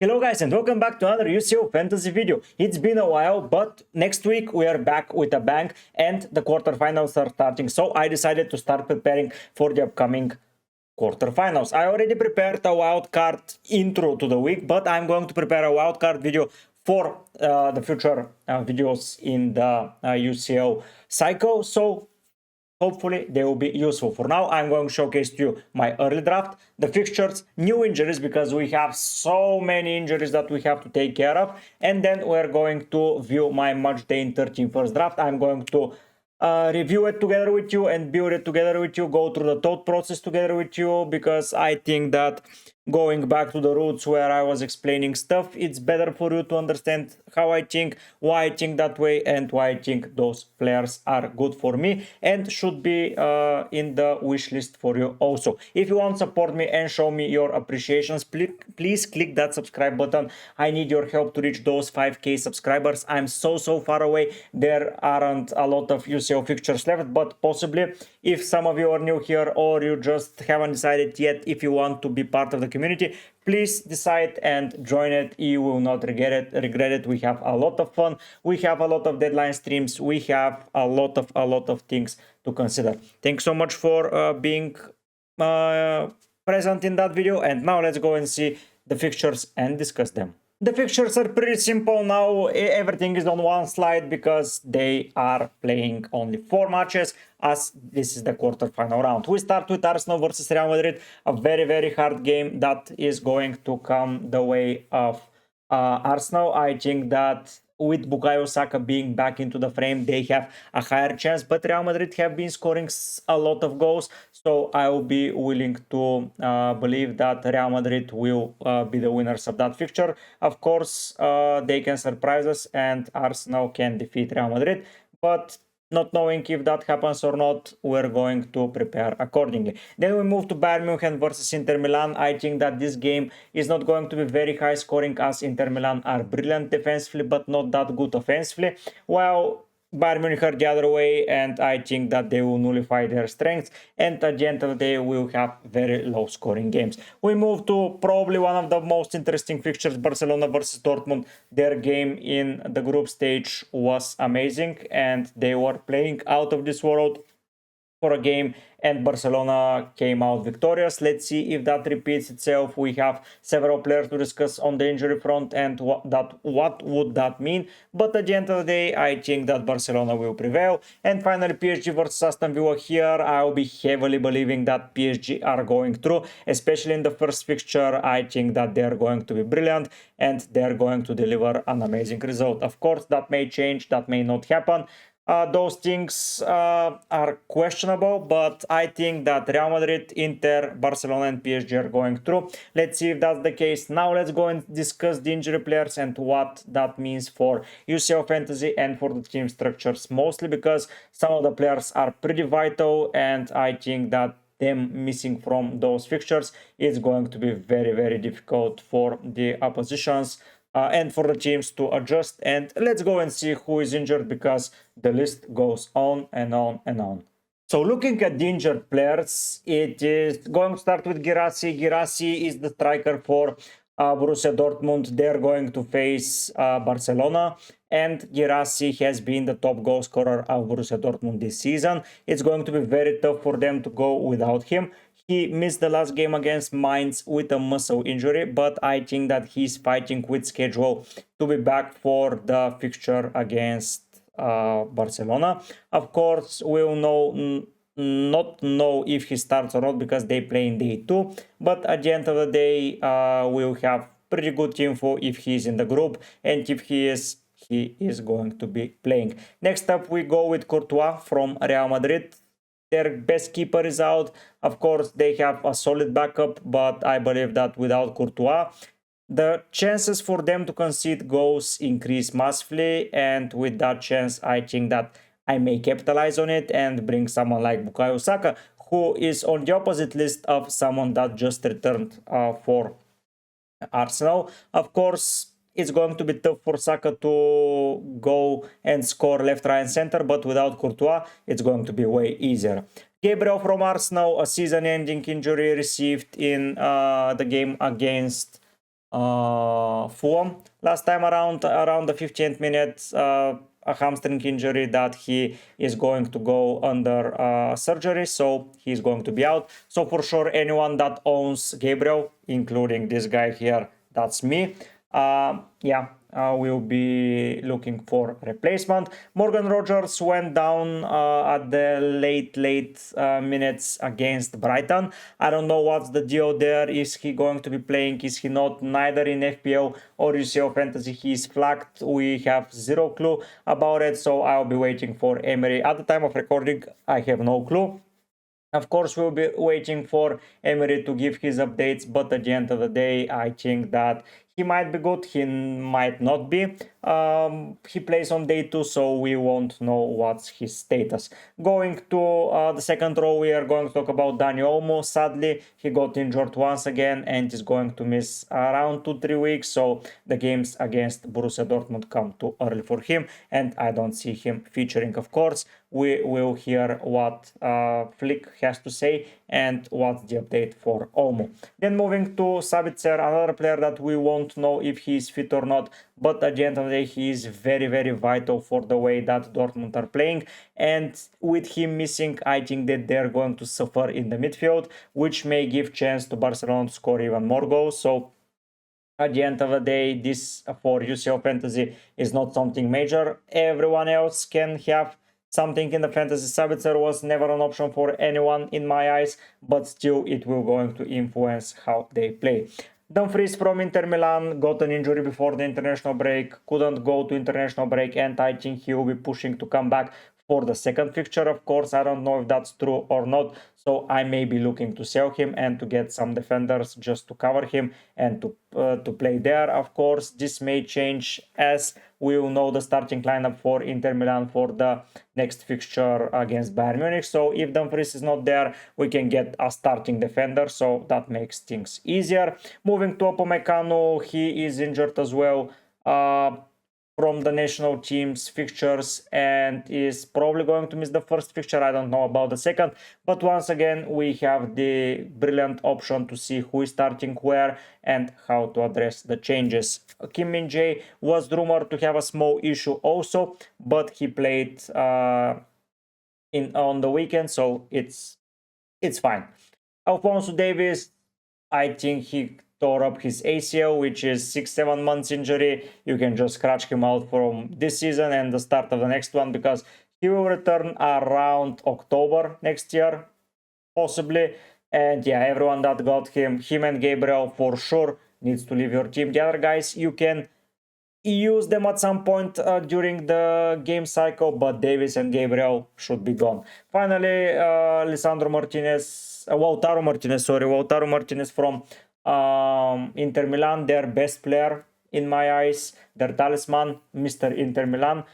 Hello guys and welcome back to another UCL Fantasy video. It's been a while, but next week we are back with a bang and the quarterfinals are starting. So I decided to start preparing for the upcoming quarterfinals. I already prepared a wildcard intro to the week, but I'm going to prepare a wildcard video for the future videos in the UCL cycle. So hopefully they will be useful. For now, I'm going to showcase to you my early draft, the fixtures, new injuries, because we have so many injuries that we have to take care of. And then we're going to view my Matchday 13 first draft. I'm going to review it together with you and build it together with you, go through the thought process together with you, because I think that going back to the roots where I was explaining stuff, it's better for you to understand how I think, why I think that way, and why I think those players are good for me and should be in the wish list for you also. If you want to support me and show me your appreciations, please click that subscribe button. I need your help to reach those 5k subscribers. I'm so far away. There aren't a lot of UCL fixtures left, but possibly if some of you are new here or you just haven't decided yet if you want to be part of the community, please decide and join it. You will not regret it. We have a lot of fun, we have a lot of deadline streams, we have a lot of things to consider. Thanks so much for being present in that video, and now let's go and see the fixtures and discuss them. The fixtures are pretty simple now. Everything is on one slide because they are playing only 4 matches, as this is the quarterfinal round. We start with Arsenal versus Real Madrid, a very hard game that is going to come the way of Arsenal. I think that with Bukayo Saka being back into the frame, they have a higher chance, but Real Madrid have been scoring a lot of goals, so I will be willing to believe that Real Madrid will be the winners of that fixture. Of course, they can surprise us and Arsenal can defeat Real Madrid, but not knowing if that happens or not, we're going to prepare accordingly. Then we move to Bayern Munich versus Inter Milan. I think that this game is not going to be very high scoring, as Inter Milan are brilliant defensively but not that good offensively, while Bayern Munich are the other way, and I think that they will nullify their strengths, and at the end of the day we'll have very low scoring games. We move to probably one of the most interesting fixtures, Barcelona versus Dortmund. Their game in the group stage was amazing and they were playing out of this world for a game, and Barcelona came out victorious. Let's see if that repeats itself. We have several players to discuss on the injury front and what would that mean, but at the end of the day I think that Barcelona will prevail. And finally, PSG versus Aston Villa. Here I'll be heavily believing that PSG are going through, especially in the first fixture. I think that they're going to be brilliant and they're going to deliver an amazing result. Of course, that may change, that may not happen. Those things are questionable, but I think that Real Madrid, Inter, Barcelona and PSG are going through. Let's see if that's the case. Now let's go and discuss the injury players and what that means for UCL Fantasy and for the team structures, mostly because some of the players are pretty vital, and I think that them missing from those fixtures is going to be very difficult for the oppositions and for the teams to adjust. And let's go and see who is injured, because the list goes on and on. So looking at the injured players, it is going to start with Guirassy. Guirassy is the striker for Borussia Dortmund. They're going to face Barcelona, and Guirassy has been the top goal scorer of Borussia Dortmund this season. It's going to be very tough for them to go without him. He missed the last game against Mainz with a muscle injury, but I think that he's fighting with schedule to be back for the fixture against Barcelona. Of course, we'll not know if he starts or not, because they play in day 2, but at the end of the day we'll have pretty good info if he's in the group, and if he is going to be playing. Next up we go with Courtois from Real Madrid. Their best keeper is out. Of course, they have a solid backup, but I believe that without Courtois, the chances for them to concede goals increase massively, and with that chance, I think that I may capitalize on it and bring someone like Bukayo Saka, who is on the opposite list of someone that just returned for Arsenal. Of course, it's going to be tough for Saka to go and score left, right and center, but without Courtois, it's going to be way easier. Gabriel from Arsenal, a season-ending injury received in the game against Fulham last time around the 15th minute. A hamstring injury that he is going to go under surgery, so he's going to be out. So for sure, anyone that owns Gabriel, including this guy here, that's me. We'll be looking for replacement. Morgan Rogers went down at the late minutes against Brighton. I don't know what's the deal there. Is he going to be playing? Is he not? Neither in FPL or UCL Fantasy he is flagged. We have zero clue about it, so I'll be waiting for Emery. At the time of recording, I have no clue. Of course, we'll be waiting for Emery to give his updates, but at the end of the day, I think that he might be good, he might not be. He plays on day 2, so we won't know what's his status. Going to the second row, we are going to talk about Dani Olmo. Sadly, he got injured once again and is going to miss around 2-3 weeks, so the games against Borussia Dortmund come too early for him, and I don't see him featuring, of course. We will hear what Flick has to say and what's the update for Olmo. Then moving to Sabitzer, another player that we won't know if he is fit or not, but at the end of the day, he is very, very vital for the way that Dortmund are playing. And with him missing, I think that they're going to suffer in the midfield, which may give chance to Barcelona to score even more goals. So at the end of the day, this for UCL Fantasy is not something major. Everyone else can have something in the fantasy. Sabitzer was never an option for anyone in my eyes, but still it will going to influence how they play. Dumfries from Inter Milan got an injury before the international break, couldn't go to international break, and I think he will be pushing to come back for the second fixture. Of course, I don't know if that's true or not, so I may be looking to sell him and to get some defenders just to cover him and to play there. Of course, this may change as we will know the starting lineup for Inter Milan for the next fixture against Bayern Munich. So if Dumfries is not there, we can get a starting defender, so that makes things easier. Moving to Upamecano, he is injured as well from the national team's fixtures and is probably going to miss the first fixture. I don't know about the second, but once again we have the brilliant option to see who is starting where and how to address the changes. Kim Min-jae was rumored to have a small issue also, but he played on the weekend, so it's fine. Alphonso Davies, I think he tore up his ACL, which is 6-7 months injury. You can just scratch him out from this season and the start of the next one, because he will return around October next year, possibly. And yeah, everyone that got him and Gabriel for sure needs to leave your team. The other guys, you can use them at some point during the game cycle, but Davis and Gabriel should be gone. Finally, Lautaro Martinez from Inter Milan, their best player in my eyes, their talisman, Mr. Inter Milan.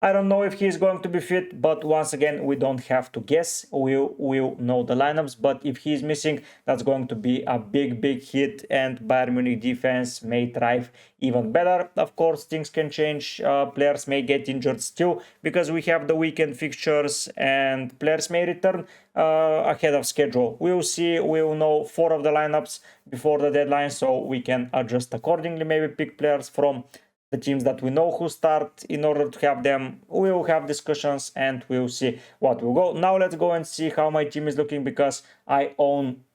I don't know if he's going to be fit, but once again, we don't have to guess. We'll know the lineups, but if he's missing, that's going to be a big hit, and Bayern Munich defense may thrive even better. Of course, things can change. Players may get injured still because we have the weekend fixtures, and players may return ahead of schedule. We'll see. We'll know 4 of the lineups before the deadline, so we can adjust accordingly. Maybe pick players from the teams that we know who start in order to have them. We will have discussions and we'll see what will go. Now let's go and see how my team is looking, because I own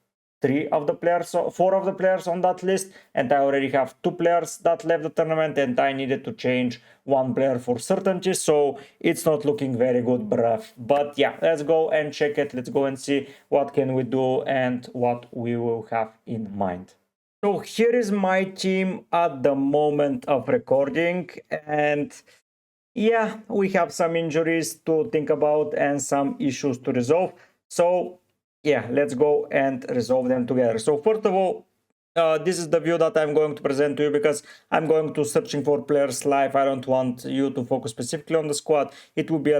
4 of the players on that list, and I already have 2 players that left the tournament, and I needed to change 1 player for certainty, so it's not looking very good, bruv. But yeah, let's go and check it. Let's go and see what can we do and what we will have in mind. So here is my team at the moment of recording, and yeah, we have some injuries to think about and some issues to resolve. So yeah, let's go and resolve them together. So first of all, this is the view that I'm going to present to you, because I'm going to searching for players live. I don't want you to focus specifically on the squad. It will be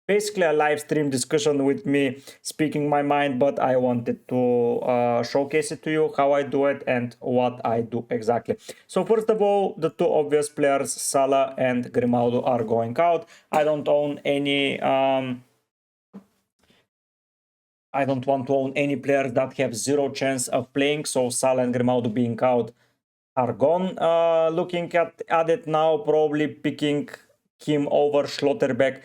basically a live stream discussion with me speaking my mind, but I wanted to showcase it to you how I do it and what I do exactly. So first of all, the 2 obvious players, Salah and Grimaldo, are going out. I don't own any I don't want to own any players that have 0 chance of playing, so Salah and Grimaldo being out are gone. Looking at it now, probably picking him over Schlotterbeck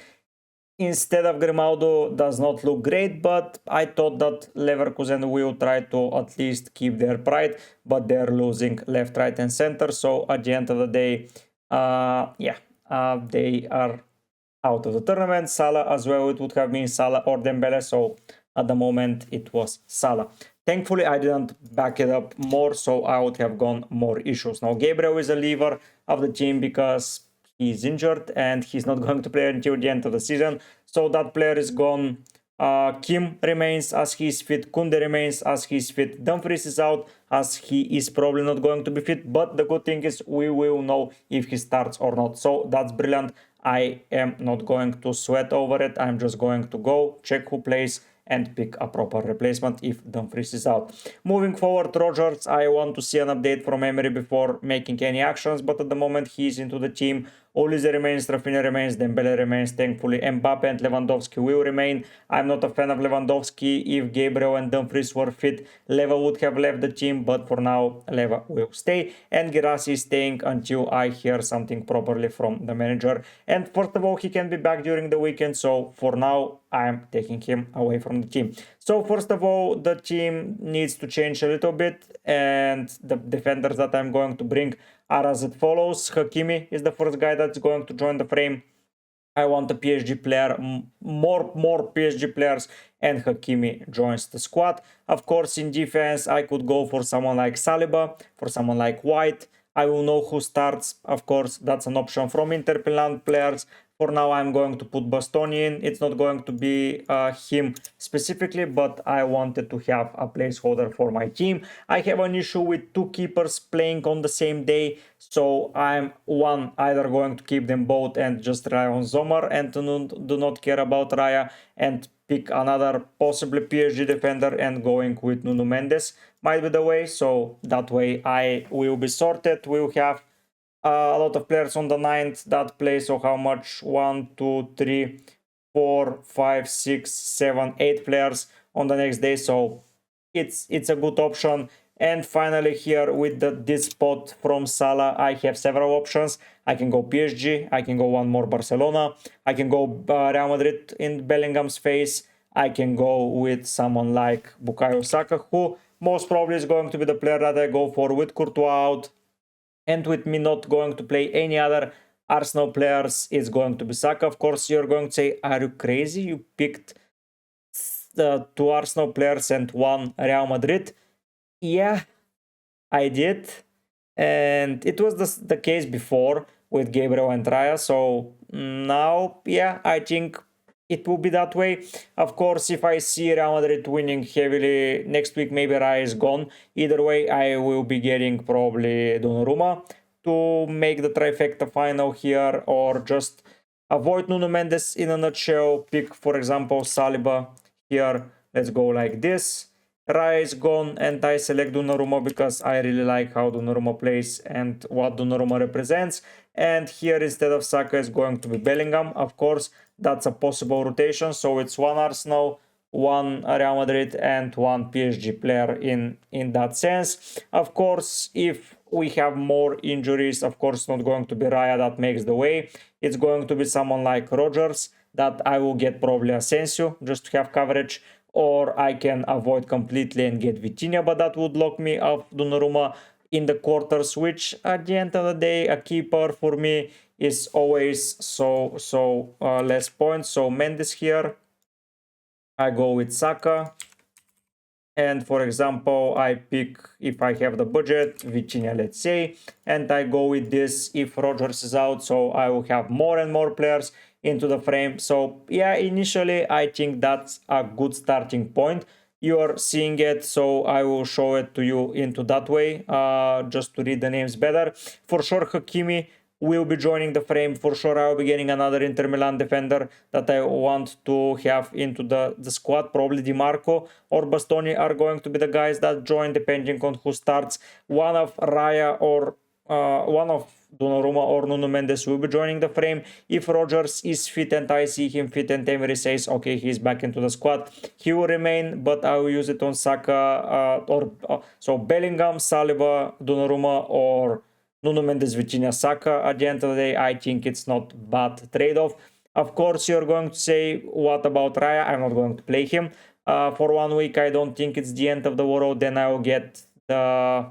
instead of Grimaldo does not look great, but I thought that Leverkusen will try to at least keep their pride, but they're losing left, right, and center. So at the end of the day, they are out of the tournament. Salah as well, it would have been Salah or Dembele. So at the moment, it was Salah. Thankfully, I didn't back it up more, so I would have gone more issues. Now, Gabriel is a leaver of the team because he's injured and he's not going to play until the end of the season. So that player is gone. Kim remains as he's fit. Kunde remains as he's fit. Dumfries is out as he is probably not going to be fit. But the good thing is we will know if he starts or not. So that's brilliant. I am not going to sweat over it. I'm just going to go check who plays and pick a proper replacement if Dumfries is out. Moving forward, Rodgers, I want to see an update from Emery before making any actions, but at the moment he's into the team. Olise remains, Rafinha remains, Dembele remains, thankfully Mbappe and Lewandowski will remain. I'm not a fan of Lewandowski. If Gabriel and Dumfries were fit, Leva would have left the team, but for now Leva will stay, and Girassi is staying until I hear something properly from the manager. And first of all, he can be back during the weekend, so for now I'm taking him away from the team. So first of all, the team needs to change a little bit, and the defenders that I'm going to bring are as it follows. Hakimi is the first guy that's going to join the frame. I want a PSG player, more PSG players, and Hakimi joins the squad. Of course, in defense, I could go for someone like Saliba, for someone like White. I will know who starts. Of course, that's an option from Inter Milan players. For now, I'm going to put Bastoni in. It's not going to be him specifically, but I wanted to have a placeholder for my team. I have an issue with two keepers playing on the same day, so I'm either going to keep them both and just rely on Zomer and do not care about Raya and pick another possibly PSG defender and going with Nuno Mendes might be the way. So that way I will be sorted. We'll have a lot of players on the 9th that play. So how much? 1, 2, 3, 4, 5, 6, 7, 8 players on the next day. So it's a good option. And finally here with this spot from Salah, I have several options. I can go PSG, I can go one more Barcelona, I can go Real Madrid in Bellingham's face, I can go with someone like Bukayo Saka, who most probably is going to be the player that I go for with Courtois out. And with me not going to play any other Arsenal players, it's going to be Saka. Of course, you're going to say, are you crazy? You picked the 2 Arsenal players and 1 Real Madrid. Yeah, I did. And it was the case before with Gabriel and Raya. So now, yeah, I think it will be that way. Of course, if I see Real Madrid winning heavily next week, maybe Raya is gone. Either way, I will be getting probably Donnarumma to make the trifecta final here, or just avoid Nuno Mendes in a nutshell. Pick, for example, Saliba here. Let's go like this. Raya is gone and I select Donnarumma because I really like how Donnarumma plays and what Donnarumma represents. And here instead of Saka is going to be Bellingham. Of course, that's a possible rotation. So it's 1 Arsenal, 1 Real Madrid and 1 PSG player in that sense. Of course, if we have more injuries, of course, not going to be Raya that makes the way. It's going to be someone like Rodgers that I will get probably Asensio just to have coverage. Or I can avoid completely and get Vitinha, but that would lock me off Donnarumma in the quarters, which at the end of the day, a keeper for me is always so less points. So Mendes here, I go with Saka. And for example, I pick, if I have the budget, Vitinha, let's say, and I go with this if Rodgers is out, so I will have more and more players into the frame. So yeah, initially I think that's a good starting point. You are seeing it, so I will show it to you into that way, just to read the names better. For sure, Hakimi will be joining the frame. For sure, I will be getting another Inter Milan defender that I want to have into the squad. Probably Di Marco or Bastoni are going to be the guys that join, depending on who starts. One of Raya or one of Donnarumma or Nuno Mendes will be joining the frame. If Rodgers is fit and I see him fit and Emery says, okay, he's back into the squad, he will remain, but I will use it on Saka so Bellingham, Saliba, Donnarumma or Nuno Mendes, Vitinha, Saka. At the end of the day, I think it's not bad trade-off. Of course, you're going to say, what about Raya? I'm not going to play him for 1 week. I don't think it's the end of the world. Then I will get the...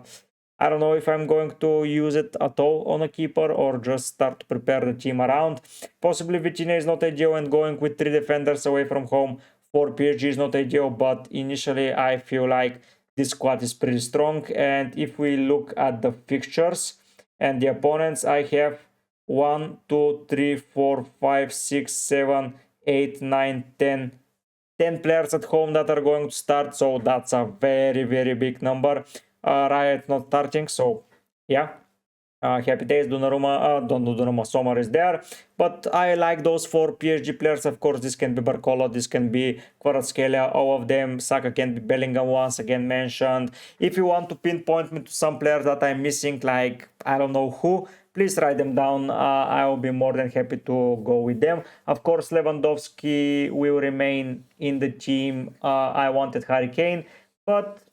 I don't know if I'm going to use it at all on a keeper or just start to prepare the team around. Possibly Vitinha is not ideal and going with 3 defenders away from home for PSG is not ideal, but initially I feel like this squad is pretty strong. And if we look at the fixtures and the opponents, I have 1, 2, 3, 4, 5, 6, 7, 8, 9, 10 players at home that are going to start, so that's a very, very big number. Riot not starting, so yeah, happy days. Donnarumma, Sommer is there, but I like those 4 PSG players. Of course, this can be Barcola, this can be Kvaratskhelia, all of them. Saka can be Bellingham, once again mentioned. If you want to pinpoint me to some players that I'm missing, like I don't know who, please write them down. I will be more than happy to go with them. Of course, Lewandowski will remain in the team. I wanted Harry Kane, but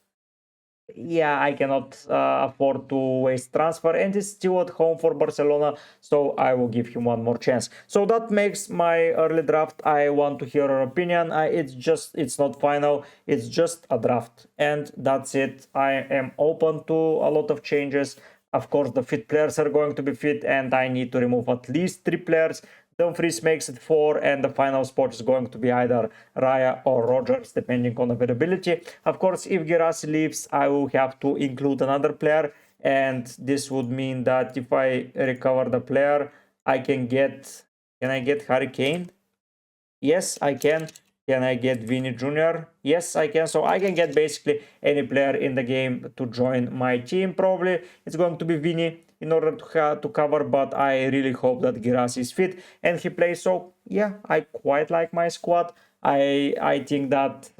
yeah, I cannot afford to waste transfer, and he's still at home for Barcelona, so I will give him one more chance. So that makes my early draft. I want to hear your opinion. It's not final, it's just a draft, and that's it. I am open to a lot of changes. Of course, the fit players are going to be fit, and I need to remove at least 3 players. Dumfries makes it 4, and the final spot is going to be either Raya or Rodgers, depending on availability. Of course, if Guirassy leaves, I will have to include another player, and this would mean that if I recover the player, I can get... Can I get Harry Kane? Yes, I can. Can I get Vini Jr.? Yes, I can. So I can get basically any player in the game to join my team. Probably it's going to be Vini in order to cover, but I really hope that Guirassy is fit and he plays. So yeah, I quite like my squad. I think that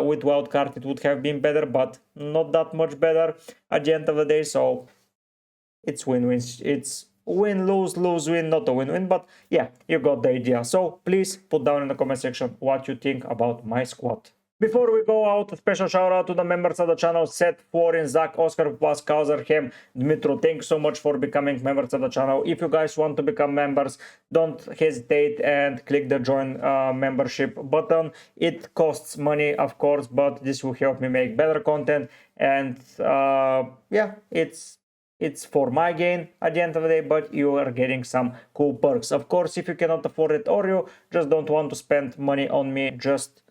with wildcard it would have been better, but not that much better at the end of the day. So it's win-win. It's win, lose, lose, win, not a win-win, but yeah, you got the idea. So please put down in the comment section what you think about my squad. Before we go out, a special shout out to the members of the channel: Seth, Florin, Zach, Oscar, Pascal, Hem, Dmitro. Thank you so much for becoming members of the channel. If you guys want to become members, don't hesitate and click the join membership button. It costs money, of course, but this will help me make better content, and yeah, it's for my gain at the end of the day, but you are getting some cool perks. Of course, if you cannot afford it or you just don't want to spend money on me, just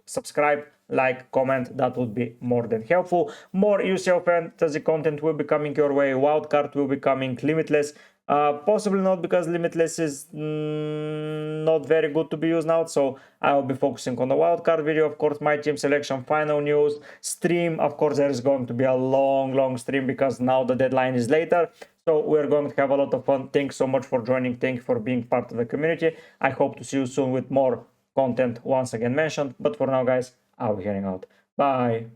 subscribe, like, comment. That would be more than helpful. More UCL Fantasy content will be coming your way. Wildcard will be coming. Limitless, possibly not, because Limitless is not very good to be used now, so I will be focusing on the wildcard video. Of course, my team selection, final news, stream. Of course, there is going to be a long stream because now the deadline is later, so we're going to have a lot of fun. Thanks so much for joining. Thank you for being part of the community. I hope to see you soon with more content, once again mentioned. But for now, guys, I'll be heading out. Bye.